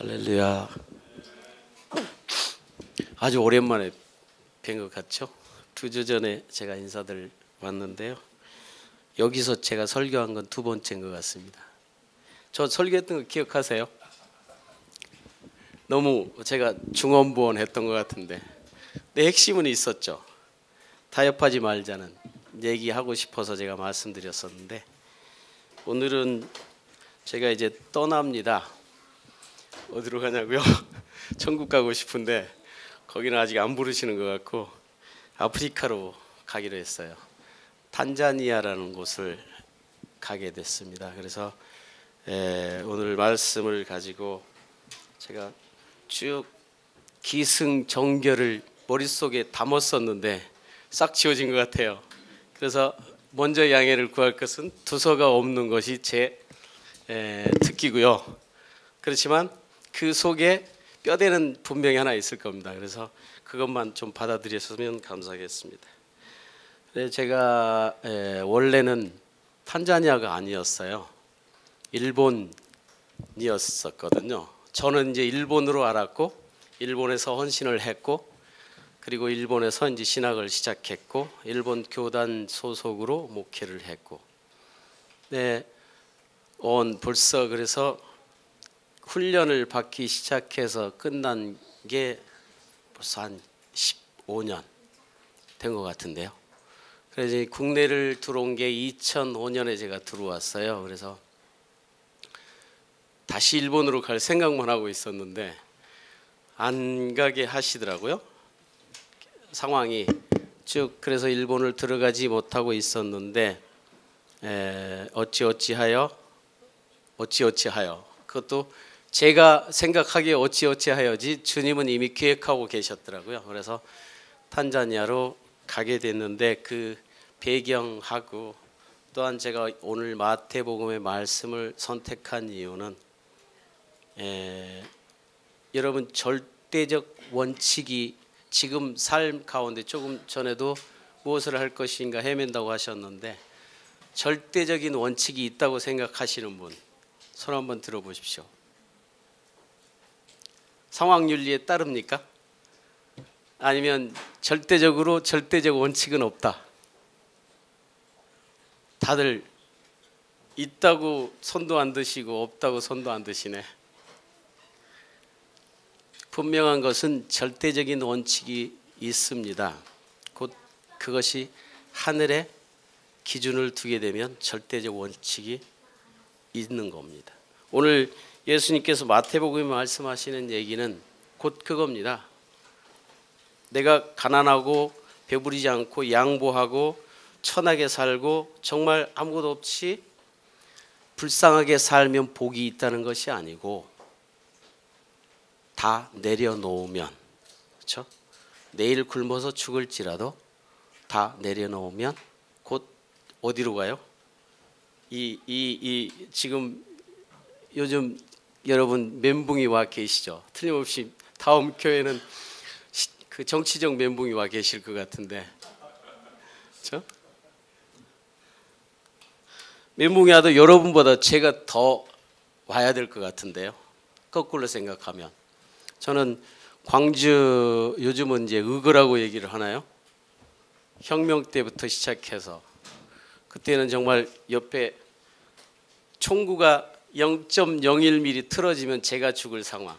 할렐루야. 아주 오랜만에 뵌 것 같죠? 2주 전에 제가 인사들 왔는데요. 여기서 제가 설교한 건 2번째인 것 같습니다. 저 설교했던 거 기억하세요? 너무 제가 중언부언 했던 것 같은데 내 핵심은 있었죠. 타협하지 말자는 얘기하고 싶어서 제가 말씀드렸었는데 오늘은 제가 이제 떠납니다. 어디로 가냐고요? 천국 가고 싶은데 거기는 아직 안 부르시는 것 같고 아프리카로 가기로 했어요. 탄자니아라는 곳을 가게 됐습니다. 그래서 오늘 말씀을 가지고 제가 쭉 기승전결을 머릿속에 담았었는데 싹 지워진 것 같아요. 그래서 먼저 양해를 구할 것은 두서가 없는 것이 제 특기고요. 그렇지만 그 속에 뼈대는 분명히 하나 있을 겁니다. 그래서 그것만 좀 받아들였으면 감사하겠습니다. 제가 원래는 탄자니아가 아니었어요. 일본이었었거든요. 저는 이제 일본으로 알았고 일본에서 헌신을 했고 그리고 일본에서 이제 신학을 시작했고 일본 교단 소속으로 목회를 했고 벌써 그래서 훈련을 받기 시작해서 끝난 게 벌써 한 15년 된 것 같은데요. 그래서 국내를 들어온 게 2005년에 제가 들어왔어요. 그래서 다시 일본으로 갈 생각만 하고 있었는데 안 가게 하시더라고요. 상황이 쭉 그래서 일본을 들어가지 못하고 있었는데 어찌어찌하여 그것도 제가 생각하기에 어찌어찌하여지 주님은 이미 계획하고 계셨더라고요. 그래서 탄자니아로 가게 됐는데 그 배경하고 또한 제가 오늘 마태복음의 말씀을 선택한 이유는 여러분 절대적 원칙이 지금 삶 가운데 조금 전에도 무엇을 할 것인가 헤맨다고 하셨는데 절대적인 원칙이 있다고 생각하시는 분 손 한번 들어보십시오. 상황윤리에 따릅니까? 아니면 절대적 원칙은 없다. 다들 있다고 손도 안 드시고 없다고 손도 안 드시네. 분명한 것은 절대적인 원칙이 있습니다. 곧 그것이 하늘에 기준을 두게 되면 절대적 원칙이 있는 겁니다. 오늘 예수님께서 마태복음에 말씀하시는 얘기는 곧 그겁니다. 내가 가난하고 배부리지 않고 양보하고 천하게 살고 정말 아무것도 없이 불쌍하게 살면 복이 있다는 것이 아니고 다 내려놓으면, 그렇죠? 내일 굶어서 죽을지라도 다 내려놓으면 곧 어디로 가요? 지금 요즘 여러분 멘붕이 와 계시죠? 틀림없이 다음 교회는 그 정치적 멘붕이 와 계실 것 같은데, 그렇죠? 멘붕이 와도 여러분보다 제가 더 와야 될 것 같은데요. 거꾸로 생각하면 저는 광주 요즘은 이제 의거라고 얘기를 하나요? 혁명 때부터 시작해서 그때는 정말 옆에 총구가 0.01mm 틀어지면 제가 죽을 상황,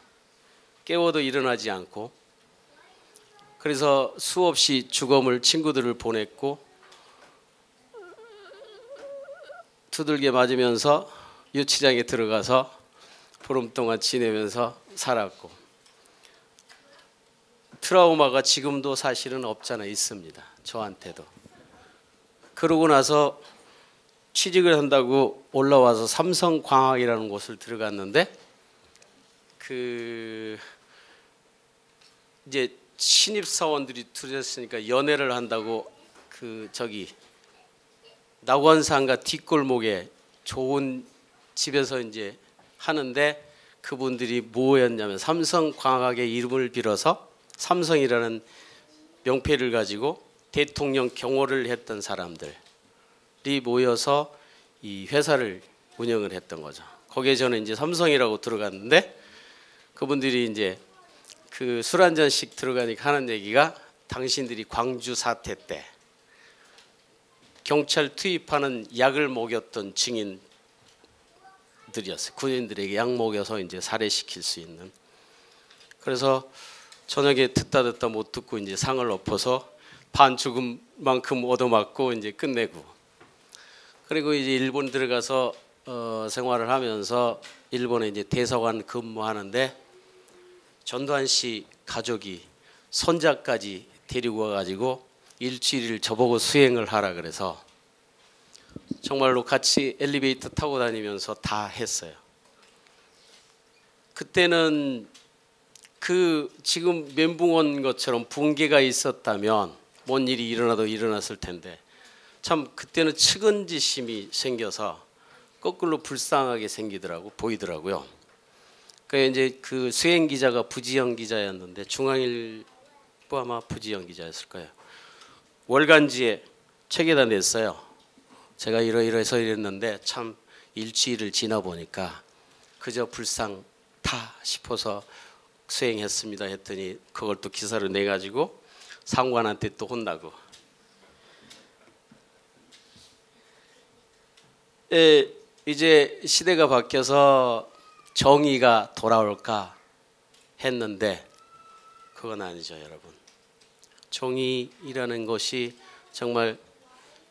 깨워도 일어나지 않고 그래서 수없이 죽음을 친구들을 보냈고 두들겨 맞으면서 유치장에 들어가서 보름 동안 지내면서 살았고 트라우마가 지금도 사실은 없잖아 있습니다. 저한테도. 그러고 나서 취직을 한다고 올라와서 삼성광학이라는 곳을 들어갔는데 이제 신입사원들이 들어졌으니까 연애를 한다고 낙원산과 뒷골목에 좋은 집에서 이제 하는데 그분들이 뭐였냐면 삼성광학의 이름을 빌어서 삼성이라는 명패를 가지고 대통령 경호를 했던 사람들이 모여서 이 회사를 운영을 했던 거죠. 거기에 저는 이제 삼성이라고 들어갔는데 그분들이 이제 그 술 한 잔씩 들어가니까 하는 얘기가 당신들이 광주 사태 때 경찰 투입하는 약을 먹였던 증인들이었어요. 군인들에게 약 먹여서 이제 살해시킬 수 있는. 그래서 저녁에 듣다 못 듣고 이제 상을 엎어서 반 죽은 만큼 얻어맞고 이제 끝내고. 그리고 이제 일본 들어가서 생활을 하면서 일본에 이제 대사관 근무하는데 전두환 씨 가족이 손자까지 데리고 와가지고 일주일을 저보고 수행을 하라 그래서 정말로 같이 엘리베이터 타고 다니면서 다 했어요. 그때는 그 지금 멘붕 온 것처럼 붕괴가 있었다면 뭔 일이 일어나도 일어났을 텐데 참 그때는 측은지심이 생겨서 거꾸로 불쌍하게 보이더라고요. 그러니까 이제 그 수행 기자가 부지영 기자였는데 중앙일보 아마 부지영 기자였을 거예요. 월간지에 책에다 냈어요. 제가 이러해서 이랬는데 참 일주일을 지나 보니까 그저 불쌍다 싶어서 수행했습니다 했더니 그걸 또 기사로 내가지고 상관한테 또 혼나고. 이제 시대가 바뀌어서 정의가 돌아올까 했는데 그건 아니죠, 여러분. 정의라는 것이 정말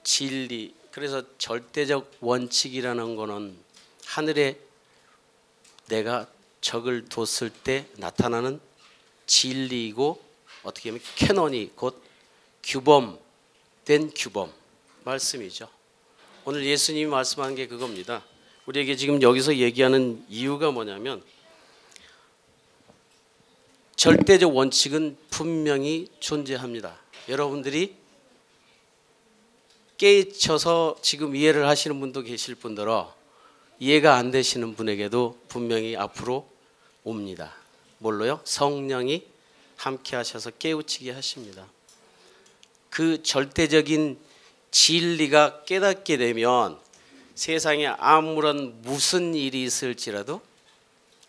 진리, 그래서 절대적 원칙이라는 거는 하늘에 내가 적을 뒀을 때 나타나는 진리이고 어떻게 보면 캐논이 곧 규범된 규범 말씀이죠. 오늘 예수님이 말씀한 게 그겁니다. 우리에게 지금 여기서 얘기하는 이유가 뭐냐면 절대적 원칙은 분명히 존재합니다. 여러분들이 깨쳐서 지금 이해를 하시는 분도 계실 뿐더러 이해가 안 되시는 분에게도 분명히 앞으로 옵니다. 뭘로요? 성령이 함께 하셔서 깨우치게 하십니다. 그 절대적인 진리가 깨닫게 되면 세상에 아무런 무슨 일이 있을지라도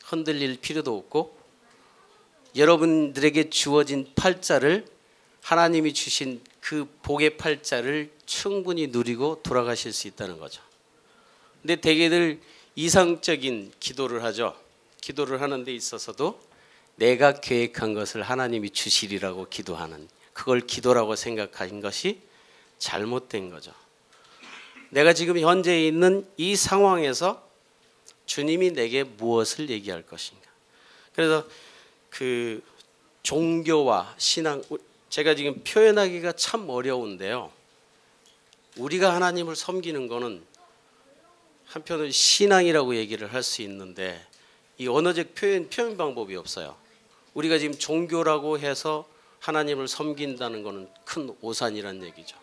흔들릴 필요도 없고 여러분들에게 주어진 팔자를 하나님이 주신 그 복의 팔자를 충분히 누리고 돌아가실 수 있다는 거죠. 근데 대개들 이상적인 기도를 하죠. 기도를 하는 데 있어서도 내가 계획한 것을 하나님이 주시리라고 기도하는, 그걸 기도라고 생각하는 것이 잘못된 거죠. 내가 지금 현재 있는 이 상황에서 주님이 내게 무엇을 얘기할 것인가. 그래서 그 종교와 신앙, 제가 지금 표현하기가 참 어려운데요. 우리가 하나님을 섬기는 거는 한편으로 신앙이라고 얘기를 할 수 있는데 이 언어적 표현 방법이 없어요. 우리가 지금 종교라고 해서 하나님을 섬긴다는 것은 큰 오산이라는 얘기죠.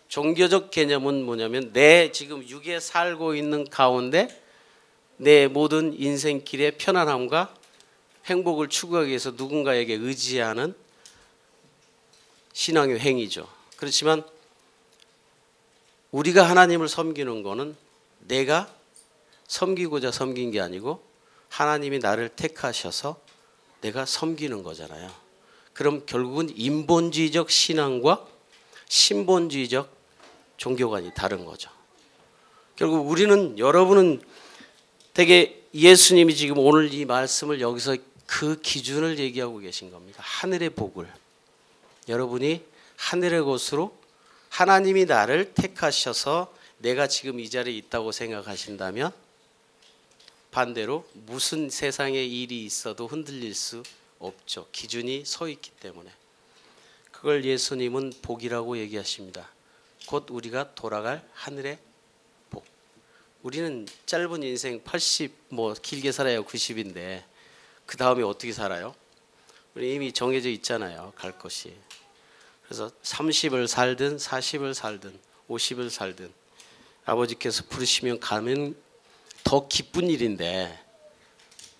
종교적 개념은 뭐냐면 내 지금 육에 살고 있는 가운데 내 모든 인생길의 편안함과 행복을 추구하기 위해서 누군가에게 의지하는 신앙의 행위죠. 그렇지만 우리가 하나님을 섬기는 것은 내가 섬기고자 섬긴 게 아니고 하나님이 나를 택하셔서 내가 섬기는 거잖아요. 그럼 결국은 인본주의적 신앙과 신본주의적 종교관이 다른 거죠. 결국 우리는, 여러분은 되게 예수님이 지금 오늘 이 말씀을 여기서 그 기준을 얘기하고 계신 겁니다. 하늘의 복을. 여러분이 하늘의 곳으로 하나님이 나를 택하셔서 내가 지금 이 자리에 있다고 생각하신다면 반대로 무슨 세상에 일이 있어도 흔들릴 수 없죠. 기준이 서 있기 때문에. 그걸 예수님은 복이라고 얘기하십니다. 곧 우리가 돌아갈 하늘의 복. 우리는 짧은 인생 80, 길게 살아야 90인데 그 다음에 어떻게 살아요? 우리 이미 정해져 있잖아요. 갈 것이. 그래서 30을 살든 40을 살든 50을 살든 아버지께서 부르시면 가면 더 기쁜 일인데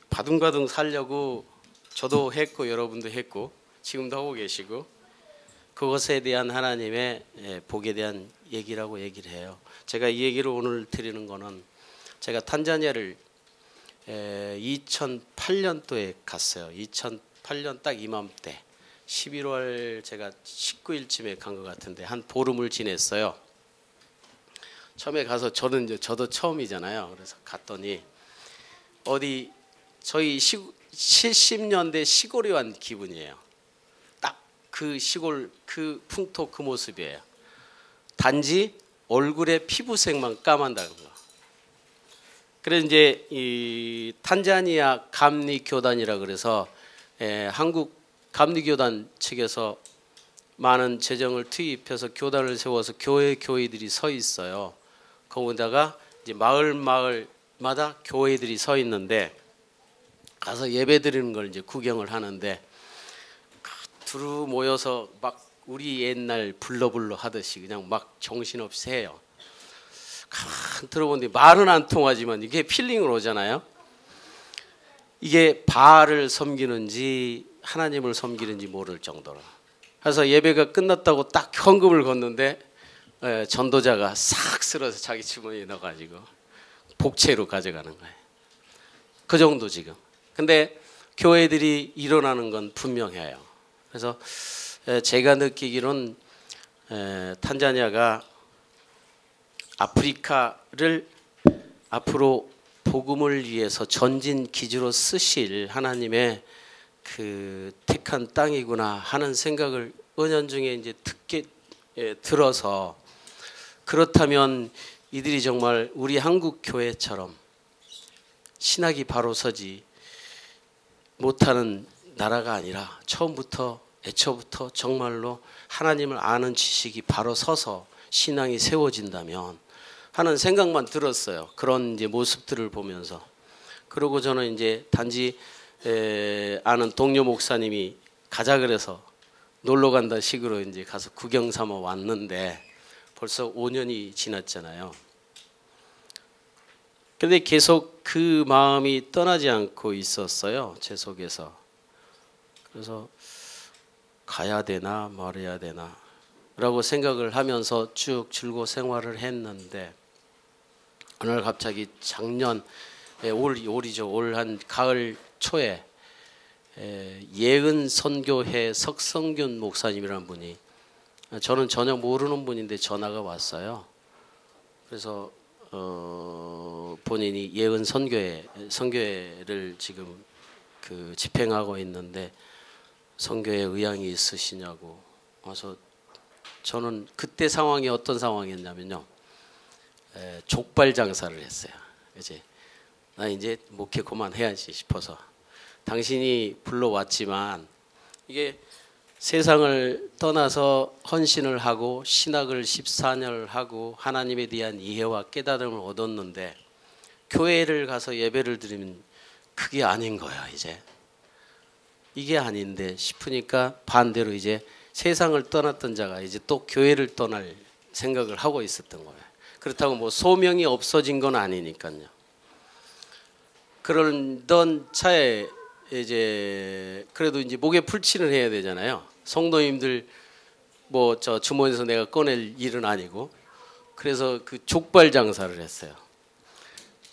바둥바둥 살려고 저도 했고 여러분도 했고 지금도 하고 계시고 그것에 대한 하나님의 복에 대한 얘기라고 얘기를 해요. 제가 이 얘기를 오늘 드리는 거는 제가 탄자니아를 2008년도에 갔어요. 2008년 딱 이맘때 11월 제가 19일쯤에 간 것 같은데 한 보름을 지냈어요. 처음에 가서 저도 처음이잖아요. 그래서 갔더니 어디 저희 70년대 시골에 온 기분이에요. 딱 그 시골 그 풍토 그 모습이에요. 단지 얼굴에 피부색만 까만다는 거. 그래서 이제 이 탄자니아 감리교단이라 그래서 한국 감리교단 측에서 많은 재정을 투입해서 교단을 세워서 교회들이 서 있어요. 거기다가 이제 마을마다 교회들이 서 있는데 가서 예배드리는 걸 이제 구경을 하는데 두루 모여서 막 우리 옛날 불러불러 하듯이 그냥 막 정신없이 해요. 가만 들어보는데 말은 안 통하지만 이게 필링으로 오잖아요. 이게 바알을 섬기는지 하나님을 섬기는지 모를 정도로. 그래서 예배가 끝났다고 딱 헌금을 걷는데 전도자가 싹 쓸어서 자기 주머니에 넣어가지고 복채로 가져가는 거예요. 그 정도 지금. 근데 교회들이 일어나는 건 분명해요. 그래서 제가 느끼기로는 탄자니아가 아프리카를 앞으로 복음을 위해서 전진 기지로 쓰실 하나님의 그 택한 땅이구나 하는 생각을 은연중에 이제 들어서 그렇다면 이들이 정말 우리 한국 교회처럼 신학이 바로 서지 못하는 나라가 아니라 처음부터 애초부터 정말로 하나님을 아는 지식이 바로 서서 신앙이 세워진다면 하는 생각만 들었어요. 그런 이제 모습들을 보면서. 그리고 저는 이제 단지 아는 동료 목사님이 가자 그래서 놀러 간다 식으로 이제 가서 구경 삼아 왔는데 벌써 5년이 지났잖아요. 근데 계속 그 마음이 떠나지 않고 있었어요. 제 속에서. 그래서 가야 되나 말해야 되나 라고 생각을 하면서 쭉 줄곧 생활을 했는데 어느 날 갑자기 작년 올이죠. 올 한 가을 초에 예은 선교회 석성균 목사님이라는 분이 저는 전혀 모르는 분인데 전화가 왔어요. 그래서 본인이 예은 선교회를 지금 그 집행하고 있는데 선교에 의향이 있으시냐고 와서 저는 그때 상황이 어떤 상황이었냐면요. 족발 장사를 했어요. 나 이제 목회 그만해야지 싶어서 당신이 불러왔지만 이게 세상을 떠나서 헌신을 하고 신학을 14년을 하고 하나님에 대한 이해와 깨달음을 얻었는데 교회를 가서 예배를 드리면 그게 아닌 거예요. 이게 아닌데 싶으니까 반대로 이제 세상을 떠났던 자가 이제 또 교회를 떠날 생각을 하고 있었던 거예요. 그렇다고 뭐 소명이 없어진 건 아니니까요. 그러던 차에 이제 그래도 이제 목에 풀칠을 해야 되잖아요. 성도님들 뭐 저 주머니에서 내가 꺼낼 일은 아니고 그래서 그 족발 장사를 했어요.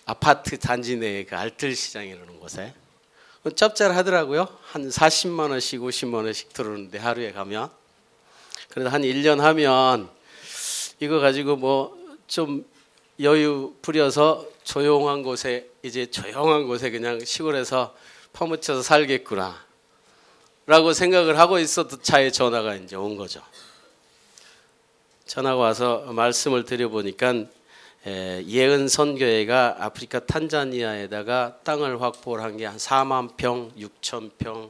아파트 단지 내에 그 알뜰시장이라는 곳에 짭짤하더라고요. 한 40만 원씩 50만 원씩 들어오는데 하루에 가면 그래도 한 1년 하면 이거 가지고 뭐 좀 여유 부려서 조용한 곳에 그냥 시골에서 파묻혀서 살겠구나 라고 생각을 하고 있었던 차에 전화가 이제 온 거죠. 전화가 와서 말씀을 드려보니까 예은 선교회가 아프리카 탄자니아에다가 땅을 확보를 한 게 한 4만 평, 6천 평,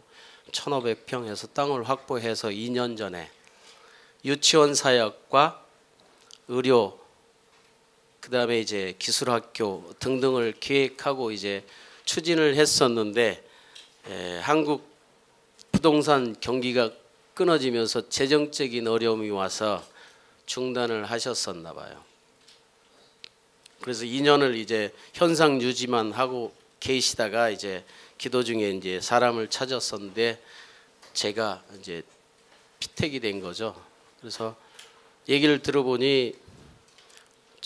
1,500평 해서 땅을 확보해서 2년 전에 유치원 사역과 의료 그다음에 이제 기술학교 등등을 기획하고 이제 추진을 했었는데 한국 부동산 경기가 끊어지면서 재정적인 어려움이 와서 중단을 하셨었나 봐요. 그래서 2년을 이제 현상 유지만 하고 계시다가 이제 기도 중에 이제 사람을 찾았었는데 제가 이제 피택이 된 거죠. 그래서 얘기를 들어보니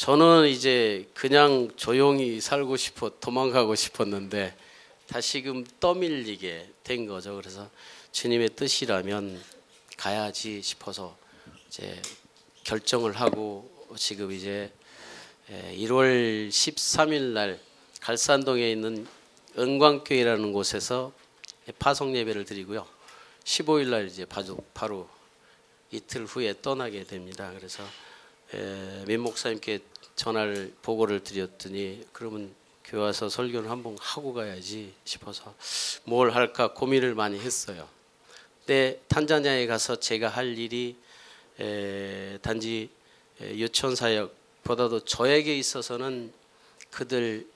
저는 이제 그냥 조용히 살고 싶어 도망가고 싶었는데 다시금 떠밀리게 된 거죠. 그래서 주님의 뜻이라면 가야지 싶어서 이제 결정을 하고 지금 이제 1월 13일 날 갈산동에 있는 은광교회라는 곳에서 파송 예배를 드리고요. 15일 날 이제 바로 이틀 후에 떠나게 됩니다. 그래서 민 목사님께 전화를 보고를 드렸더니 그러면 교회 와서 설교를 한번 하고 가야지 싶어서 뭘 할까 고민을 많이 했어요. 근데 탄자니아에 가서 제가 할 일이 단지 유치원 사역보다도 저에게 있어서는 그들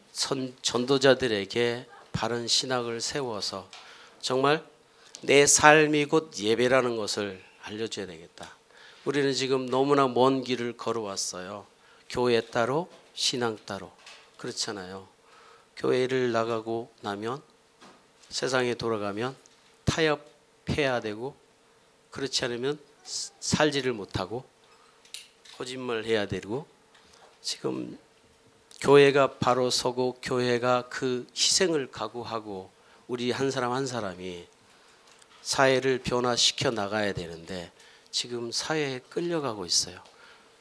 전도자들에게 바른 신학을 세워서 정말 내 삶이 곧 예배라는 것을 알려줘야 되겠다. 우리는 지금 너무나 먼 길을 걸어왔어요. 교회 따로 신앙 따로 그렇잖아요. 교회를 나가고 나면 세상에 돌아가면 타협해야 되고 그렇지 않으면 살지를 못하고 거짓말해야 되고 지금 교회가 바로 서고 교회가 그 희생을 각오하고 우리 한 사람 한 사람이 사회를 변화시켜 나가야 되는데 지금 사회에 끌려가고 있어요.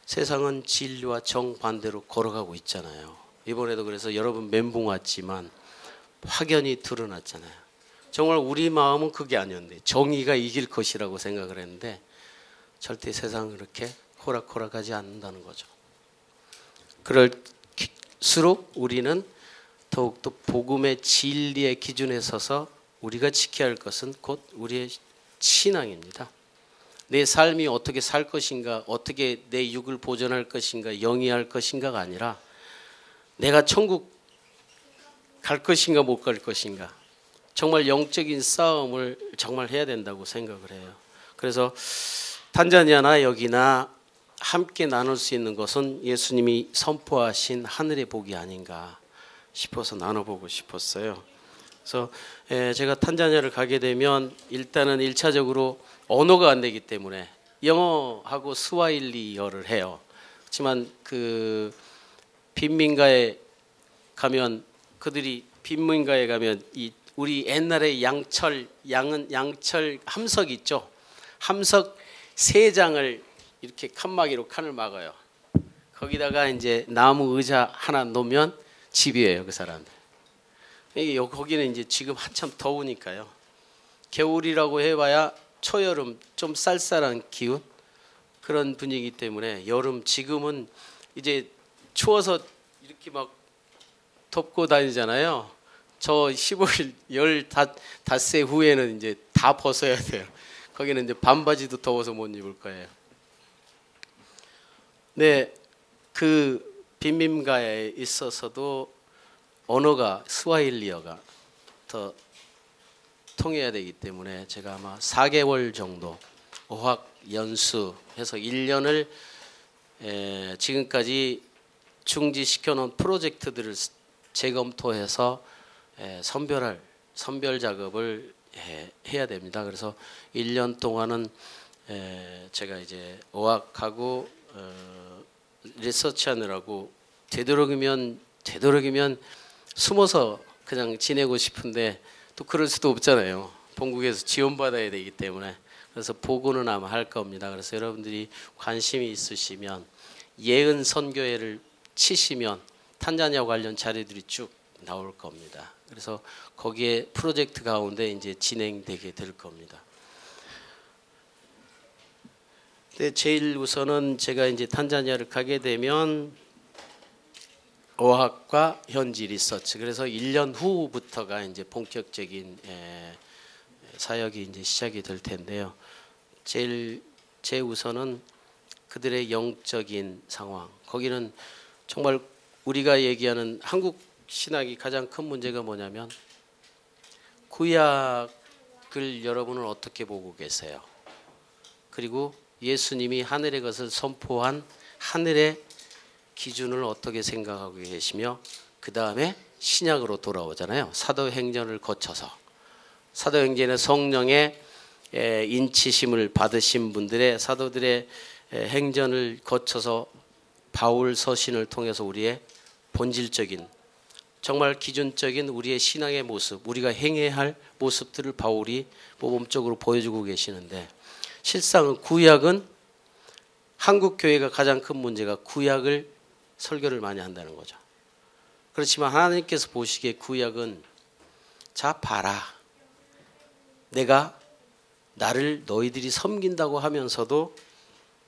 세상은 진리와 정반대로 걸어가고 있잖아요. 이번에도 그래서 여러분 멘붕 왔지만 확연히 드러났잖아요. 정말 우리 마음은 그게 아니었는데 정의가 이길 것이라고 생각을 했는데 절대 세상은 그렇게 호락호락하지 않는다는 거죠. 그럴수록 우리는 더욱더 복음의 진리의 기준에 서서 우리가 지켜야 할 것은 곧 우리의 신앙입니다. 내 삶이 어떻게 살 것인가, 어떻게 내 육을 보존할 것인가, 영위할 것인가가 아니라 내가 천국 갈 것인가 못 갈 것인가, 정말 영적인 싸움을 정말 해야 된다고 생각을 해요. 그래서 탄자니아나 여기나 함께 나눌 수 있는 것은 예수님이 선포하신 하늘의 복이 아닌가 싶어서 나눠보고 싶었어요. 그래서 제가 탄자니아를 가게 되면 일단은 1차적으로 언어가 안 되기 때문에 영어하고 스와힐리어를 해요. 그렇지만 그 빈민가에 가면 그들이 빈민가에 가면 이 우리 옛날에 양철 함석 있죠. 함석 3장을 이렇게 칸막이로 칸을 막아요. 거기다가 이제 나무 의자 하나 놓으면 집이에요, 그 사람들. 거기는 이제 지금 한참 더우니까요. 겨울이라고 해봐야 초여름 좀 쌀쌀한 기운 그런 분위기 때문에 여름 지금은 이제 추워서 이렇게 막 덮고 다니잖아요. 저 15일 15세 후에는 이제 다 벗어야 돼요. 거기는 이제 반바지도 더워서 못 입을 거예요. 네, 그 빈민가에 있어서도 언어가 스와힐리어가 더 통해야 되기 때문에 제가 아마 4개월 정도 어학 연수해서 1년을 지금까지 중지시켜 놓은 프로젝트들을 재검토해서 선별 작업을 해야 됩니다. 그래서 1년 동안은 제가 이제 어학하고 리서치하느라고 되도록이면 숨어서 그냥 지내고 싶은데 또 그럴 수도 없잖아요. 본국에서 지원받아야 되기 때문에. 그래서 보고는 아마 할 겁니다. 그래서 여러분들이 관심이 있으시면 예은 선교회를 치시면 탄자니아 관련 자료들이 쭉 나올 겁니다. 그래서 거기에 프로젝트 가운데 이제 진행되게 될 겁니다. 근데 제일 우선은 제가 이제 탄자니아를 가게 되면 어학과 현지 리서치, 그래서 1년 후부터가 이제 본격적인 사역이 이제 시작이 될 텐데요. 제 우선은 그들의 영적인 상황. 거기는 정말 우리가 얘기하는 한국 신학이 가장 큰 문제가 뭐냐면 구약을 여러분은 어떻게 보고 계세요? 그리고 예수님이 하늘의 것을 선포한 하늘의 기준을 어떻게 생각하고 계시며 그 다음에 신약으로 돌아오잖아요. 사도행전을 거쳐서 사도행전의 성령의 인치심을 받으신 분들의 사도들의 행전을 거쳐서 바울 서신을 통해서 우리의 본질적인 정말 기준적인 우리의 신앙의 모습, 우리가 행해야 할 모습들을 바울이 모범적으로 보여주고 계시는데, 실상은 구약은 한국 교회가 가장 큰 문제가 구약을 설교를 많이 한다는 거죠. 그렇지만 하나님께서 보시기에 구약은 자 봐라, 내가 나를 너희들이 섬긴다고 하면서도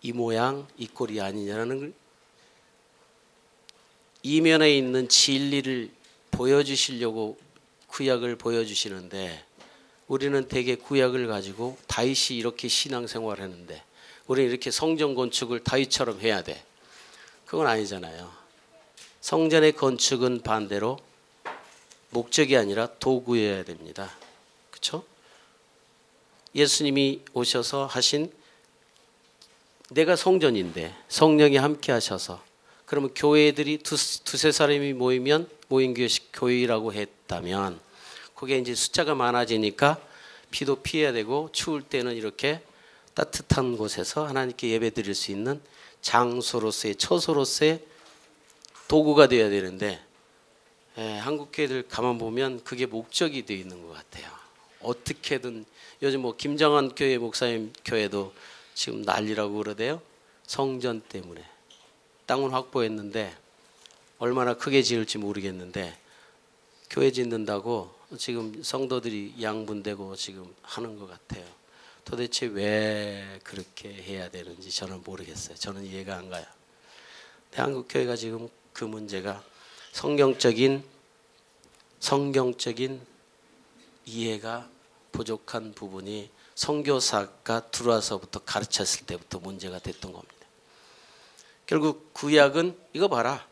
이 모양 이 꼴이 아니냐라는 걸, 이면에 있는 진리를 보여주시려고 구약을 보여주시는데, 우리는 대개 구약을 가지고 다윗이 이렇게 신앙생활을 했는데 우리는 이렇게 성전 건축을 다윗처럼 해야 돼. 그건 아니잖아요. 성전의 건축은 반대로 목적이 아니라 도구여야 됩니다. 그렇죠? 예수님이 오셔서 하신, 내가 성전인데 성령이 함께 하셔서, 그러면 교회들이 두세 사람이 모이면 모인 것이 교회라고 했다면, 그게 이제 숫자가 많아지니까 비도 피해야 되고 추울 때는 이렇게 따뜻한 곳에서 하나님께 예배 드릴 수 있는 장소로서의, 처소로서의 도구가 되어야 되는데, 한국 교회들 가만 보면 그게 목적이 되어 있는 것 같아요. 어떻게든 요즘 뭐 김정한 교회 목사님 교회도 지금 난리라고 그러대요. 성전 때문에 땅을 확보했는데 얼마나 크게 지을지 모르겠는데, 교회 짓는다고 지금 성도들이 양분되고 지금 하는 것 같아요. 도대체 왜 그렇게 해야 되는지 저는 모르겠어요. 저는 이해가 안 가요. 한국 교회가 지금 그 문제가 성경적인 이해가 부족한 부분이 선교사가 들어와서부터 가르쳤을 때부터 문제가 됐던 겁니다. 결국 구약은 이거 봐라,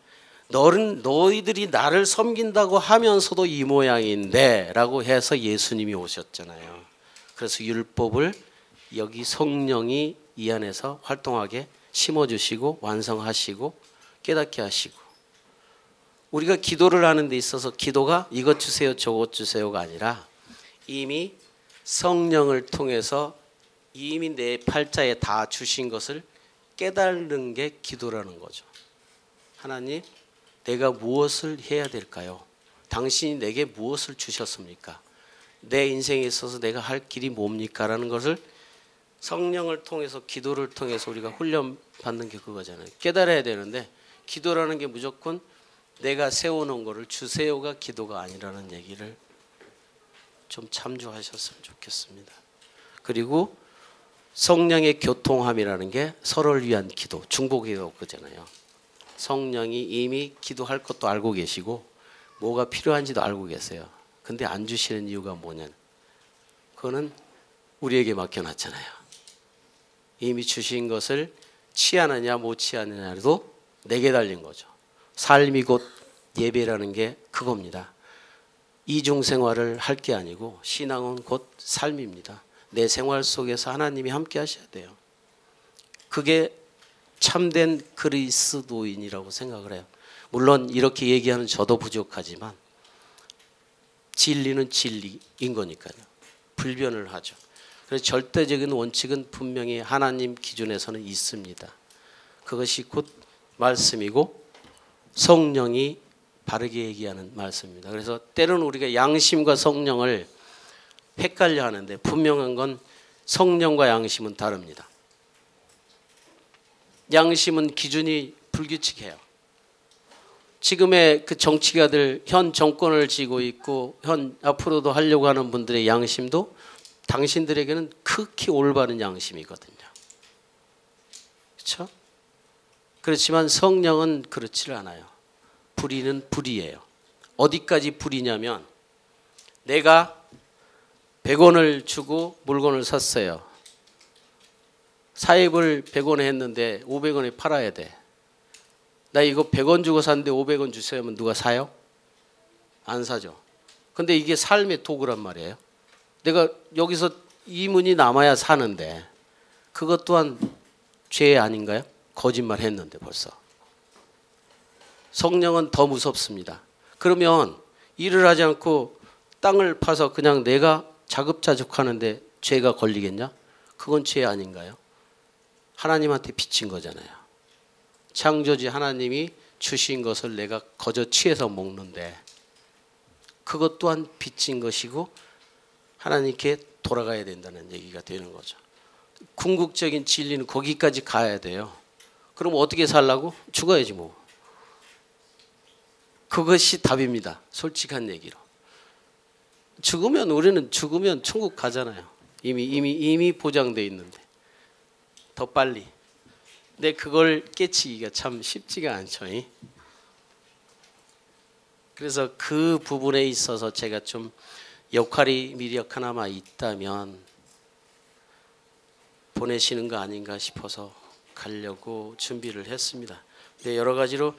너희들이 나를 섬긴다고 하면서도 이 모양인데 라고 해서 예수님이 오셨잖아요. 그래서 율법을 여기 성령이 이 안에서 활동하게 심어주시고 완성하시고 깨닫게 하시고, 우리가 기도를 하는 데 있어서 기도가 이것 주세요 저것 주세요가 아니라 이미 성령을 통해서 이미 내 팔자에 다 주신 것을 깨달는 게 기도라는 거죠. 하나님, 내가 무엇을 해야 될까요? 당신이 내게 무엇을 주셨습니까? 내 인생에 있어서 내가 할 길이 뭡니까? 라는 것을 성령을 통해서, 기도를 통해서 우리가 훈련받는 게 그거잖아요. 깨달아야 되는데, 기도라는 게 무조건 내가 세워놓은 거를 주세요가 기도가 아니라는 얘기를 좀 참조하셨으면 좋겠습니다. 그리고 성령의 교통함이라는 게 서로를 위한 기도, 중보기도 그잖아요. 성령이 이미 기도할 것도 알고 계시고 뭐가 필요한지도 알고 계세요. 근데 안 주시는 이유가 뭐냐? 그거는 우리에게 맡겨놨잖아요. 이미 주신 것을 취하느냐 못 취하느냐도 내게 달린 거죠. 삶이 곧 예배라는 게 그겁니다. 이중생활을 할 게 아니고 신앙은 곧 삶입니다. 내 생활 속에서 하나님이 함께 하셔야 돼요. 그게 참된 그리스도인이라고 생각을 해요. 물론 이렇게 얘기하는 저도 부족하지만 진리는 진리인 거니까요. 불변을 하죠. 그래서 절대적인 원칙은 분명히 하나님 기준에서는 있습니다. 그것이 곧 말씀이고 성령이 바르게 얘기하는 말씀입니다. 그래서 때로는 우리가 양심과 성령을 헷갈려 하는데, 분명한 건 성령과 양심은 다릅니다. 양심은 기준이 불규칙해요. 지금의 그 정치가들, 현 정권을 쥐고 있고 앞으로도 하려고 하는 분들의 양심도 당신들에게는 극히 올바른 양심이거든요. 그렇죠? 그렇지만 성령은 그렇지를 않아요. 불의는 불의예요. 어디까지 불의냐면, 내가 100원을 주고 물건을 샀어요. 사입을 100원에 했는데 500원에 팔아야 돼. 나 이거 100원 주고 샀는데 500원 주세요 하면 누가 사요? 안 사죠. 근데 이게 삶의 도구란 말이에요. 내가 여기서 이문이 남아야 사는데 그것 또한 죄 아닌가요? 거짓말 했는데 벌써. 성령은 더 무섭습니다. 그러면 일을 하지 않고 땅을 파서 그냥 내가 자급자족하는데 죄가 걸리겠냐? 그건 죄 아닌가요? 하나님한테 비친 거잖아요. 창조주 하나님이 주신 것을 내가 거저 취해서 먹는데 그것 또한 빚진 것이고 하나님께 돌아가야 된다는 얘기가 되는 거죠. 궁극적인 진리는 거기까지 가야 돼요. 그럼 어떻게 살라고? 죽어야지 뭐. 그것이 답입니다. 솔직한 얘기로. 우리는 죽으면 천국 가잖아요. 이미 보장돼 있는데 더 빨리. 근데 그걸 깨치기가 참 쉽지가 않죠. 그래서 그 부분에 있어서 제가 좀 역할이 미력 하나만 있다면 보내시는 거 아닌가 싶어서 가려고 준비를 했습니다. 근데 여러 가지로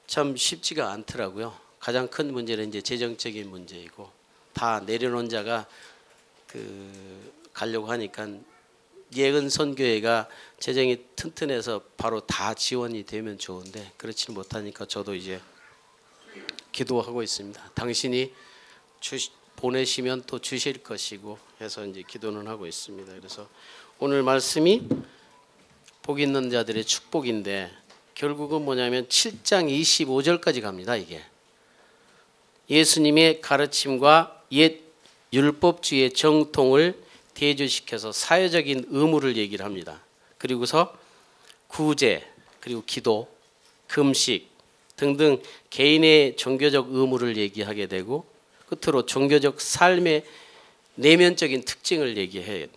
참 쉽지가 않더라고요. 가장 큰 문제는 이제 재정적인 문제이고 다 내려놓은 자가 가려고 하니까 예은 선교회가 재정이 튼튼해서 바로 다 지원이 되면 좋은데 그렇지는 못하니까 저도 이제 기도하고 있습니다. 당신이 보내시면 또 주실 것이고 해서 이제 기도는 하고 있습니다. 그래서 오늘 말씀이 복 있는 자들의 축복인데 결국은 뭐냐면 7장 25절까지 갑니다. 이게 예수님의 가르침과 옛 율법주의 정통을 대조시켜서 사회적인 의무를 얘기를 합니다. 그리고서 구제, 그리고 기도, 금식 등등 개인의 종교적 의무를 얘기하게 되고 끝으로 종교적 삶의 내면적인 특징을 얘기해요.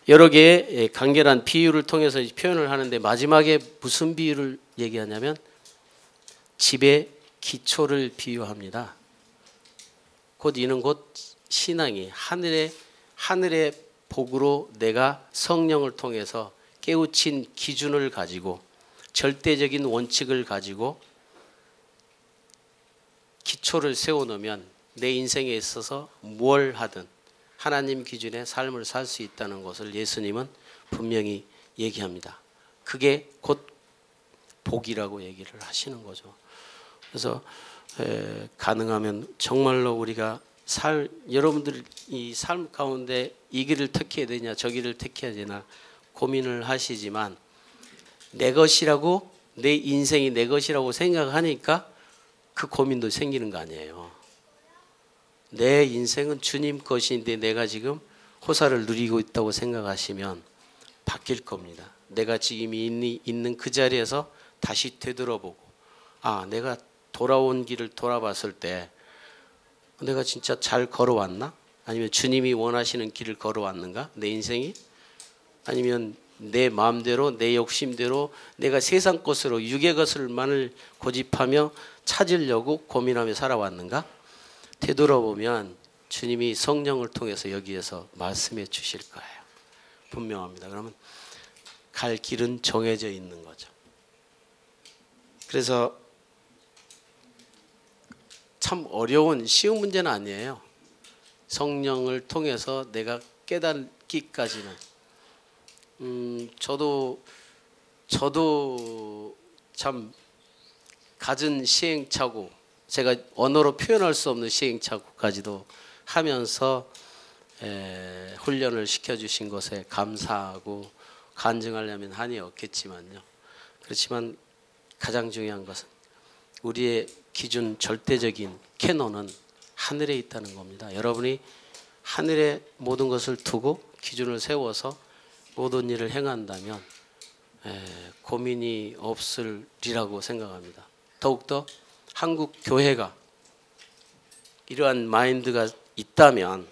여러 개의 간결한 비유를 통해서 표현을 하는데 마지막에 무슨 비유를 얘기하냐면 집의 기초를 비유합니다. 곧 이는 곧 신앙이 하늘의 복으로 내가 성령을 통해서 깨우친 기준을 가지고 절대적인 원칙을 가지고 기초를 세워놓으면 내 인생에 있어서 뭘 하든 하나님 기준의 삶을 살 수 있다는 것을 예수님은 분명히 얘기합니다. 그게 곧 복이라고 얘기를 하시는 거죠. 그래서 가능하면 정말로 우리가 여러분들 이 삶 가운데 이 길을 택해야 되냐 저 길을 택해야 되나 고민을 하시지만 내 것이라고 내 인생이 내 것이라고 생각하니까 그 고민도 생기는 거 아니에요. 내 인생은 주님 것인데 내가 지금 호사를 누리고 있다고 생각하시면 바뀔 겁니다. 내가 지금 있는 그 자리에서 다시 되돌아보고 내가 돌아온 길을 돌아봤을 때 내가 진짜 잘 걸어왔나? 아니면 주님이 원하시는 길을 걸어왔는가? 내 인생이? 아니면 내 마음대로 내 욕심대로 내가 세상 것으로 육의 것을만을 고집하며 찾으려고 고민하며 살아왔는가? 되돌아보면 주님이 성령을 통해서 여기에서 말씀해 주실 거예요. 분명합니다. 그러면 갈 길은 정해져 있는 거죠. 그래서 참 어려운 쉬운 문제는 아니에요. 성령을 통해서 내가 깨닫기까지는 저도 참 갖은 시행착오 제가 언어로 표현할 수 없는 시행착오까지도 하면서 훈련을 시켜주신 것에 감사하고 간증하려면 한이 없겠지만요. 그렇지만 가장 중요한 것은 우리의 기준 절대적인 캐논은 하늘에 있다는 겁니다. 여러분이 하늘에 모든 것을 두고 기준을 세워서 모든 일을 행한다면 고민이 없으리라고 생각합니다. 더욱더 한국 교회가 이러한 마인드가 있다면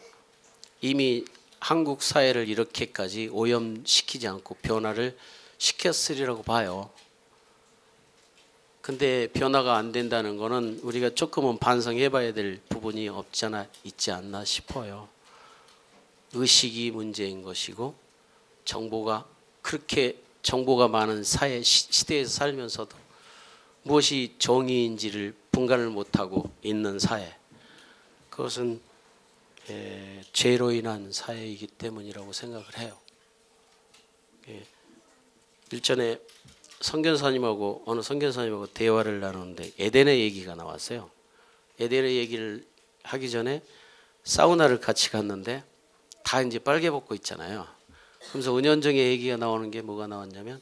이미 한국 사회를 이렇게까지 오염시키지 않고 변화를 시켰으리라고 봐요. 근데 변화가 안 된다는 거는 우리가 조금은 반성해 봐야 될 부분이 있지 않나 싶어요. 의식이 문제인 것이고 그렇게 정보가 많은 시대에서 살면서도 무엇이 정의인지를 분간을 못하고 있는 사회, 그것은 죄로 인한 사회이기 때문이라고 생각을 해요. 일전에 어느 선교사님하고 대화를 나누는데 에덴의 얘기가 나왔어요. 에덴의 얘기를 하기 전에 사우나를 같이 갔는데 다 이제 빨개 벗고 있잖아요. 그래서 은연중에 얘기가 나오는 게 뭐가 나왔냐면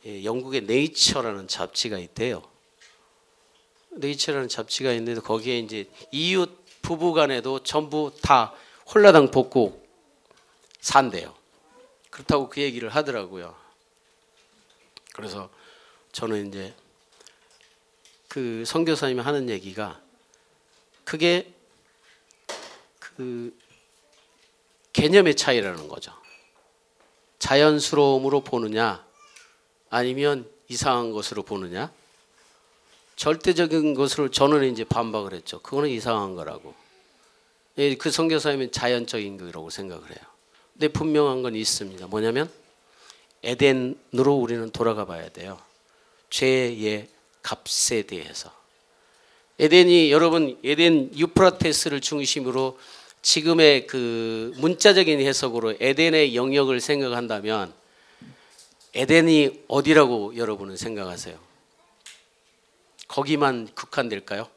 영국의 네이처라는 잡지가 있대요. 네이처라는 잡지가 있는데 거기에 이제 이웃 부부간에도 전부 다 홀라당 벗고 산대요. 그렇다고 그 얘기를 하더라고요. 그래서 저는 이제 그 선교사님이 하는 얘기가 그게 그 개념의 차이라는 거죠. 자연스러움으로 보느냐 아니면 이상한 것으로 보느냐. 절대적인 것으로 저는 이제 반박을 했죠. 그거는 이상한 거라고. 그 선교사님은 자연적인 거라고 생각을 해요. 근데 분명한 건 있습니다. 뭐냐면 에덴으로 우리는 돌아가 봐야 돼요. 죄의 값에 대해서. 에덴이 여러분 에덴 유프라테스를 중심으로 지금의 그 문자적인 해석으로 에덴의 영역을 생각한다면 에덴이 어디라고 여러분은 생각하세요? 거기만 국한될까요?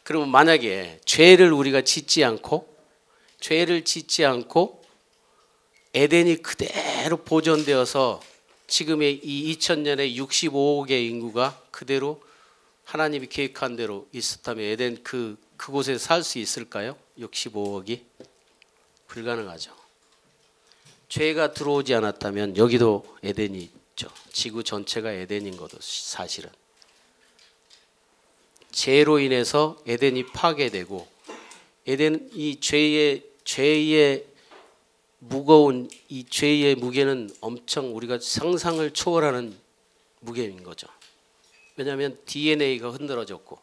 그러면 만약에 죄를 우리가 짓지 않고 에덴이 그대로 보존되어서 지금의 이 2000년의 65억의 인구가 그대로 하나님이 계획한 대로 있었다면 에덴 그곳에 살 수 있을까요? 65억이? 불가능하죠. 죄가 들어오지 않았다면 여기도 에덴이 있죠. 지구 전체가 에덴인 것도 사실은. 죄로 인해서 에덴이 파괴되고 에덴 이 죄의 무거운 이 죄의 무게는 엄청 우리가 상상을 초월하는 무게인 거죠. 왜냐하면 DNA가 흔들어졌고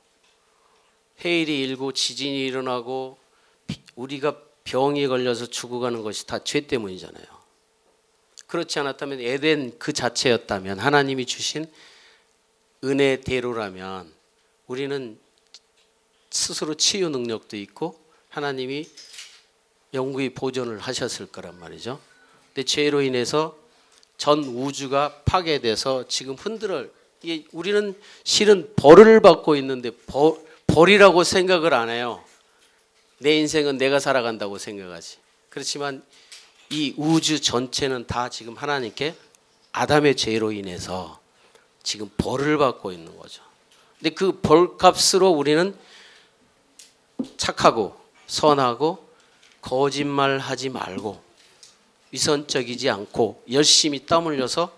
해일이 일고 지진이 일어나고 우리가 병에 걸려서 죽어가는 것이 다 죄 때문이잖아요. 그렇지 않았다면 에덴 그 자체였다면 하나님이 주신 은혜대로라면 우리는 스스로 치유 능력도 있고 하나님이 영구히 보존을 하셨을 거란 말이죠. 근데 죄로 인해서 전 우주가 파괴돼서 지금 우리는 실은 벌을 받고 있는데 벌이라고 생각을 안 해요. 내 인생은 내가 살아간다고 생각하지. 그렇지만 이 우주 전체는 다 지금 하나님께 아담의 죄로 인해서 지금 벌을 받고 있는 거죠. 근데 그 벌값으로 우리는 착하고 선하고 거짓말하지 말고 위선적이지 않고 열심히 땀 흘려서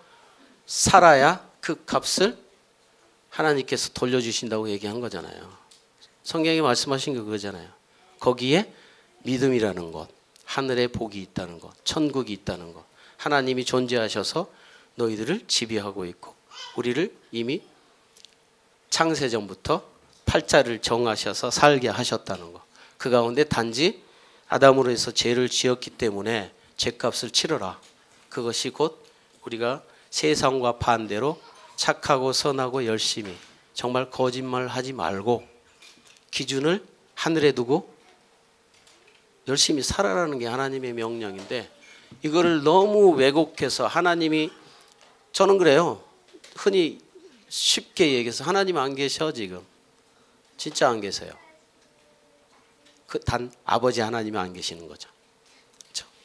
살아야 그 값을 하나님께서 돌려주신다고 얘기한 거잖아요. 성경이 말씀하신 게 그거잖아요. 거기에 믿음이라는 것, 하늘에 복이 있다는 것, 천국이 있다는 것, 하나님이 존재하셔서 너희들을 지배하고 있고 우리를 이미 창세전부터 팔자를 정하셔서 살게 하셨다는 것. 그 가운데 단지 아담으로 해서 죄를 지었기 때문에 죄값을 치러라. 그것이 곧 우리가 세상과 반대로 착하고 선하고 열심히 정말 거짓말하지 말고 기준을 하늘에 두고 열심히 살아라는 게 하나님의 명령인데 이거를 너무 왜곡해서 하나님이 저는 그래요. 흔히 쉽게 얘기해서 하나님 안 계셔 지금. 진짜 안 계세요. 단 아버지 하나님이 안 계시는 거죠.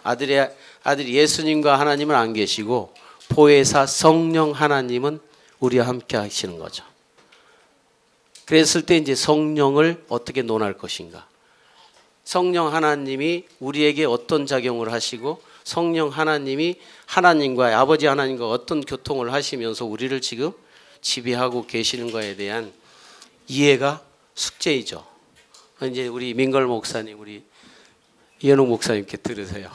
아들 예수님과 하나님은 안 계시고 보혜사 성령 하나님은 우리와 함께 하시는 거죠. 그랬을 때 이제 성령을 어떻게 논할 것인가. 성령 하나님이 우리에게 어떤 작용을 하시고 성령 하나님이 하나님과 아버지 하나님과 어떤 교통을 하시면서 우리를 지금 지배하고 계시는 것에 대한 이해가 숙제이죠. 이제 우리 민걸 목사님, 우리 이현웅 목사님께 들으세요.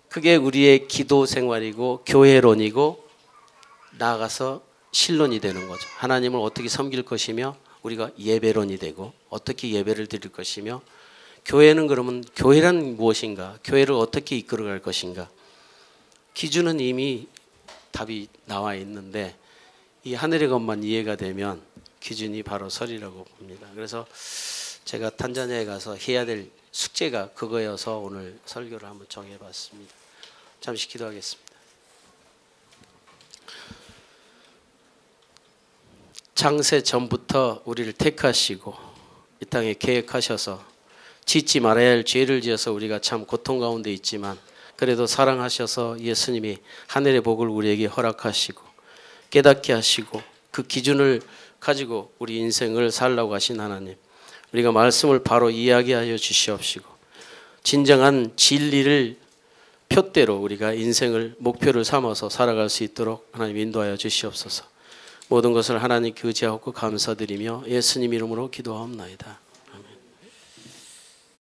그게 우리의 기도 생활이고 교회론이고 나아가서 신론이 되는 거죠. 하나님을 어떻게 섬길 것이며 우리가 예배론이 되고 어떻게 예배를 드릴 것이며 교회는 그러면 교회란 무엇인가? 교회를 어떻게 이끌어갈 것인가? 기준은 이미 답이 나와 있는데 이 하늘의 것만 이해가 되면 기준이 바로 설이라고 봅니다. 그래서 제가 탄자니아에 가서 해야 될 숙제가 그거여서 오늘 설교를 한번 정해봤습니다. 잠시 기도하겠습니다. 창세 전부터 우리를 택하시고 이 땅에 계획하셔서 짓지 말아야 할 죄를 지어서 우리가 참 고통 가운데 있지만 그래도 사랑하셔서 예수님이 하늘의 복을 우리에게 허락하시고 깨닫게 하시고 그 기준을 가지고 우리 인생을 살라고 하신 하나님, 우리가 말씀을 바로 이야기하여 주시옵시고 진정한 진리를 표대로 우리가 인생을 목표를 삼아서 살아갈 수 있도록 하나님 인도하여 주시옵소서. 모든 것을 하나님께 의지하고 감사드리며 예수님 이름으로 기도하옵나이다.